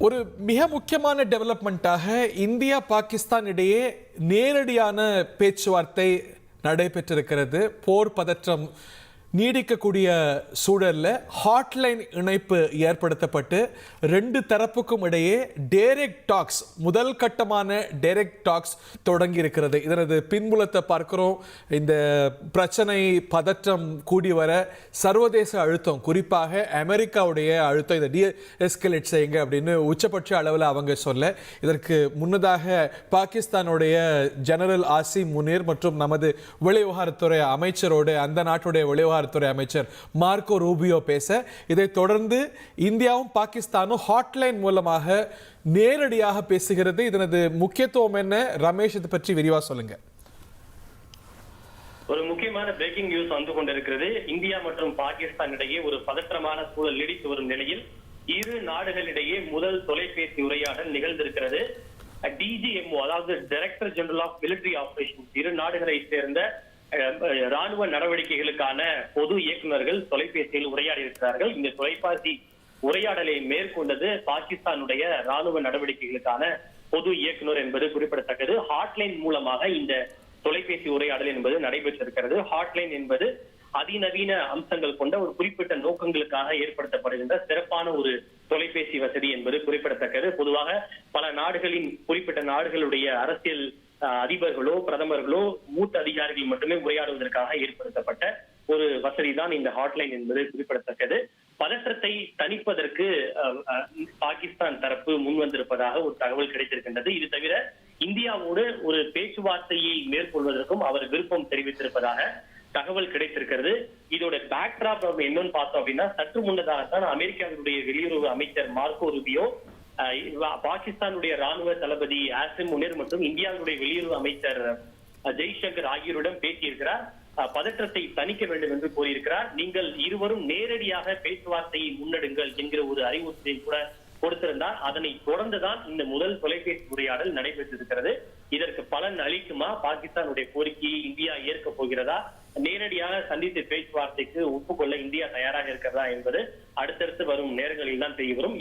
ஒரு மிக முக்கியமான டெவலப்மெண்ட்டாக இந்தியா பாகிஸ்தான் இடையே நேரடியான பேச்சுவார்த்தை நடைபெற்றிருக்கிறது. போர் பதற்றம் நீடிக்கக்கூடிய சூழலில் ஹாட்லைன் இணைப்பு ஏற்படுத்தப்பட்டு ரெண்டு தரப்புக்கும் இடையே டைரக்ட் டாக்ஸ், முதல் கட்டமான டைரக்ட் டாக்ஸ் தொடங்கி இருக்கிறது. இதனது பின்புலத்தை பார்க்கிறோம். இந்த பிரச்சனை பதற்றம் கூடி வர சர்வதேச அழுத்தம், குறிப்பாக அமெரிக்காவுடைய அழுத்தம், இதை டீஎஸ்கலேட் செய்யுங்க அப்படின்னு உச்சபட்ச அளவில் அவங்க சொல்ல, இதற்கு முன்னதாக பாகிஸ்தானுடைய ஜெனரல் ஆசிம் முனீர் மற்றும் நமது வெளிவிவகாரத்துறை அமைச்சரோடு அந்த நாட்டுடைய வெளிவிவகாரத்துறை அமைச்சர் மார்க்கோ ரூபியோ பேச, இதை தொடர்ந்து இந்தியாவும் பாகிஸ்தானும் ஹாட்லைன் மூலமாக நேரடியாக பேசுகிறது. இதனது முக்கியத்துவம் என்ன? ரமேஷ், இதை பற்றி விரிவா சொல்லுங்க. ஒரு முக்கியமான பிரேக்கிங் நியூஸ் வந்து கொண்டிருக்கிறது. இந்தியா மற்றும் பாகிஸ்தான் இடையே ஒரு பதற்றமான சூழல் நீடித்து வரும் நிலையில் இரு நாடுகளிடையே முதல் தொலைபேசி உரையாடல் நிகழ்ந்திருக்கிறது. டிஜிஎம்ஓ, அதாவது director general of military operations, இரு நாடுகளை சேர்ந்த ராணுவ நடவடிக்கைகளுக்கான பொது இயக்குநர்கள் தொலைபேசியில் உரையாடி இருக்கிறார்கள். இந்த தொலைபேசி உரையாடலை மேற்கொண்டது பாகிஸ்தானுடைய ராணுவ நடவடிக்கைகளுக்கான பொது இயக்குநர் என்பது குறிப்பிடத்தக்கது. ஹாட்லைன் மூலமாக இந்த தொலைபேசி உரையாடல் என்பது நடைபெற்றிருக்கிறது. ஹாட்லைன் என்பது அதிநவீன அம்சங்கள் கொண்ட ஒரு குறிப்பிட்ட நோக்கங்களுக்காக ஏற்படுத்தப்படுகின்ற சிறப்பான ஒரு தொலைபேசி வசதி என்பது குறிப்பிடத்தக்கது. பொதுவாக பல நாடுகளின், குறிப்பிட்ட நாடுகளுடைய அரசியல் அதிபர்களோ பிரதமர்களோ மூத்த அதிகாரிகள் மட்டுமே உரையாடுவதற்காக ஏற்படுத்தப்பட்ட ஒரு வசதி தான் இந்த ஹாட்லைன் என்பது குறிப்பிடத்தக்கது. பதற்றத்தை தணிப்பதற்கு பாகிஸ்தான் தரப்பு முன்வந்திருப்பதாக ஒரு தகவல் கிடைத்திருக்கின்றது. இது தவிர இந்தியாவோடு ஒரு பேச்சுவார்த்தையை மேற்கொள்வதற்கும் அவர் விருப்பம் தெரிவித்திருப்பதாக தகவல் கிடைத்திருக்கிறது. இதோட பேக்ட்ராப் என்னன்னு பார்த்தோம் அப்படின்னா, சற்று முன்னதாகத்தான் அமெரிக்காவினுடைய வெளியுறவு அமைச்சர் மார்க்கோ ரூபியோ பாகிஸ்தானுடைய ராணுவ தளபதி ஆசிம் முனீர் மற்றும் இந்தியாவுடைய வெளியுறவு அமைச்சர் ஜெய்சங்கர் ஆகியோரிடம் பேசியிருக்கிறார். பதற்றத்தை தணிக்க வேண்டும் என்று கூறியிருக்கிறார். நீங்கள் இருவரும் நேரடியாக பேச்சுவார்த்தையை முன்னெடுங்கள் என்கிற ஒரு அறிவுறுத்தலை கூட கொடுத்திருந்தார். அதனை தொடர்ந்துதான் இந்த முதல் தொலைபேசி உரையாடல் நடைபெற்றிருக்கிறது. இதற்கு பலன் அளிக்குமா? பாகிஸ்தானுடைய கோரிக்கையை இந்தியா ஏற்க போகிறதா? நேரடியாக சந்தித்து பேச்சுவார்த்தைக்கு ஒப்புக்கொள்ள இந்தியா தயாராக இருக்கிறதா என்பது அடுத்தடுத்து வரும் நேரங்களில் தான் தெரிய வரும்.